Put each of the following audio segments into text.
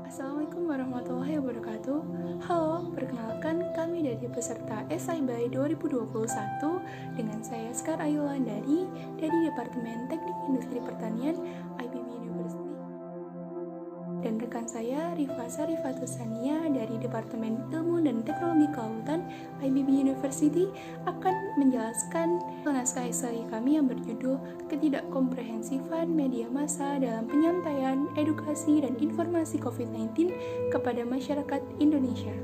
Assalamualaikum warahmatullahi wabarakatuh. Halo, perkenalkan kami dari peserta SIBY 2021 dengan saya Sekar Ayulandari dari Departemen Teknik Industri Pertanian IPB University dan rekan saya Rifa Sarifatusania dari Departemen Ilmu dan Teknologi Kelautan IPB University akan menjelaskan naskah esai kami yang berjudul Ketidakkomprehensifan Media Massa dalam Penyampaian Edukasi dan Informasi COVID-19 kepada Masyarakat Indonesia.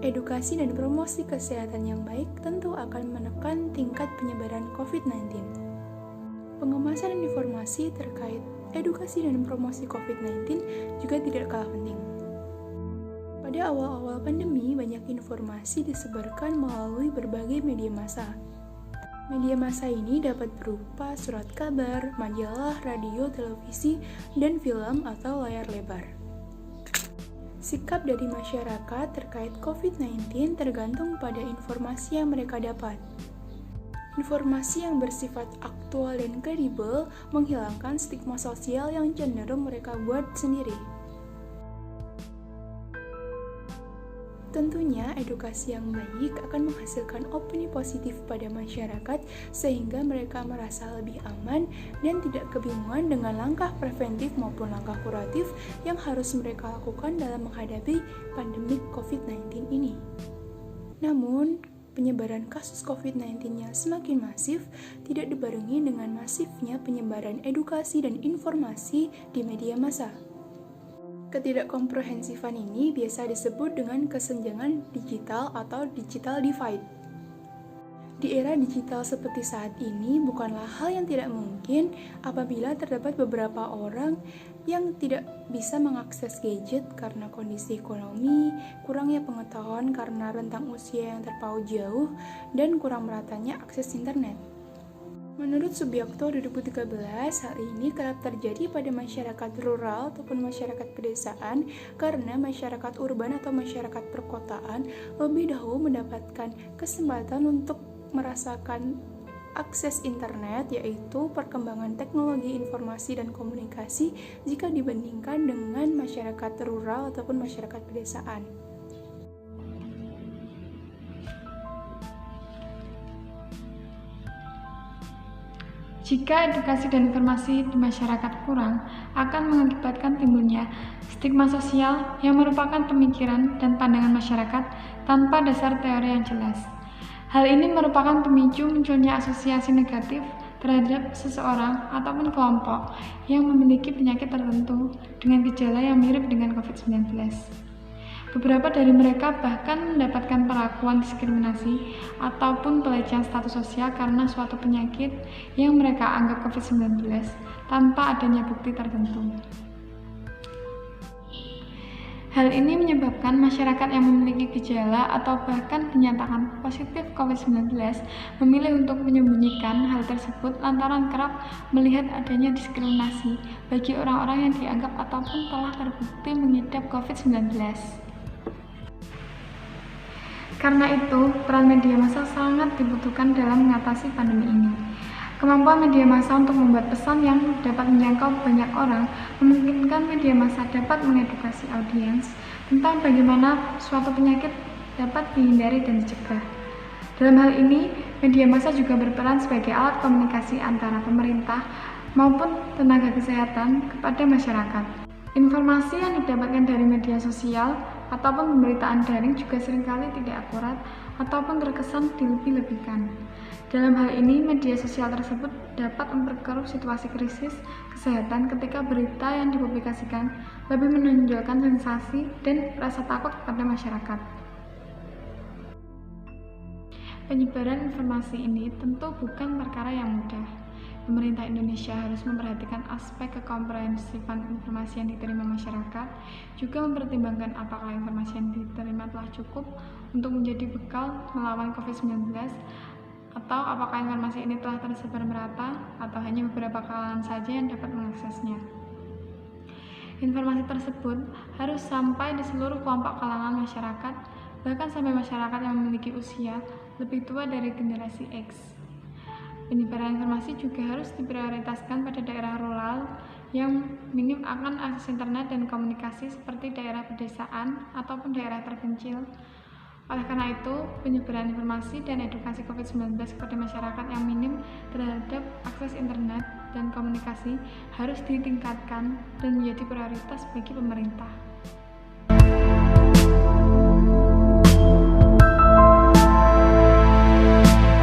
Edukasi dan promosi kesehatan yang baik tentu akan menekan tingkat penyebaran COVID-19. Pengemasan informasi terkait edukasi dan promosi COVID-19 juga tidak kalah penting. Pada awal-awal pandemi, banyak informasi disebarkan melalui berbagai media massa. Media massa ini dapat berupa surat kabar, majalah, radio, televisi, dan film atau layar lebar. Sikap dari masyarakat terkait COVID-19 tergantung pada informasi yang mereka dapat. Informasi yang bersifat aktual dan kredibel menghilangkan stigma sosial yang cenderung mereka buat sendiri. Tentunya, edukasi yang baik akan menghasilkan opini positif pada masyarakat sehingga mereka merasa lebih aman dan tidak kebingungan dengan langkah preventif maupun langkah kuratif yang harus mereka lakukan dalam menghadapi pandemi COVID-19 ini. Namun, penyebaran kasus COVID-19 yang semakin masif tidak dibarengi dengan masifnya penyebaran edukasi dan informasi di media massa. Ketidakkomprehensifan ini biasa disebut dengan kesenjangan digital atau digital divide. Di era digital seperti saat ini, bukanlah hal yang tidak mungkin apabila terdapat beberapa orang yang tidak bisa mengakses gadget karena kondisi ekonomi, kurangnya pengetahuan karena rentang usia yang terpaut jauh, dan kurang meratanya akses internet. Menurut Subiakto 2013, hal ini kerap terjadi pada masyarakat rural ataupun masyarakat pedesaan karena masyarakat urban atau masyarakat perkotaan lebih dahulu mendapatkan kesempatan untuk merasakan akses internet, yaitu perkembangan teknologi informasi dan komunikasi jika dibandingkan dengan masyarakat rural ataupun masyarakat pedesaan. Jika edukasi dan informasi di masyarakat kurang, akan mengakibatkan timbulnya stigma sosial yang merupakan pemikiran dan pandangan masyarakat tanpa dasar teori yang jelas. Hal ini merupakan pemicu munculnya asosiasi negatif terhadap seseorang ataupun kelompok yang memiliki penyakit tertentu dengan gejala yang mirip dengan COVID-19. Beberapa dari mereka bahkan mendapatkan perlakuan diskriminasi ataupun pelecehan status sosial karena suatu penyakit yang mereka anggap COVID-19 tanpa adanya bukti tertentu. Hal ini menyebabkan masyarakat yang memiliki gejala atau bahkan dinyatakan positif COVID-19 memilih untuk menyembunyikan hal tersebut lantaran kerap melihat adanya diskriminasi bagi orang-orang yang dianggap ataupun telah terbukti mengidap COVID-19. Karena itu, peran media massa sangat dibutuhkan dalam mengatasi pandemi ini. Kemampuan media massa untuk membuat pesan yang dapat menjangkau banyak orang memungkinkan media massa dapat mengedukasi audiens tentang bagaimana suatu penyakit dapat dihindari dan dicegah. Dalam hal ini, media massa juga berperan sebagai alat komunikasi antara pemerintah maupun tenaga kesehatan kepada masyarakat. Informasi yang didapatkan dari media sosial ataupun pemberitaan daring juga seringkali tidak akurat ataupun terkesan dilebih-lebihkan. Dalam hal ini, media sosial tersebut dapat memperkeruh situasi krisis kesehatan ketika berita yang dipublikasikan lebih menonjolkan sensasi dan rasa takut kepada masyarakat. Penyebaran informasi ini tentu bukan perkara yang mudah. Pemerintah Indonesia harus memperhatikan aspek kekomprehensifan informasi yang diterima masyarakat, juga mempertimbangkan apakah informasi yang diterima telah cukup untuk menjadi bekal melawan COVID-19, atau apakah informasi ini telah tersebar merata atau hanya beberapa kalangan saja yang dapat mengaksesnya. Informasi tersebut harus sampai di seluruh kelompok kalangan masyarakat bahkan sampai masyarakat yang memiliki usia lebih tua dari generasi X. Penyebaran informasi juga harus diprioritaskan pada daerah rural yang minim akan akses internet dan komunikasi seperti daerah pedesaan ataupun daerah terpencil. Oleh karena itu, penyebaran informasi dan edukasi COVID-19 kepada masyarakat yang minim terhadap akses internet dan komunikasi harus ditingkatkan dan menjadi prioritas bagi pemerintah.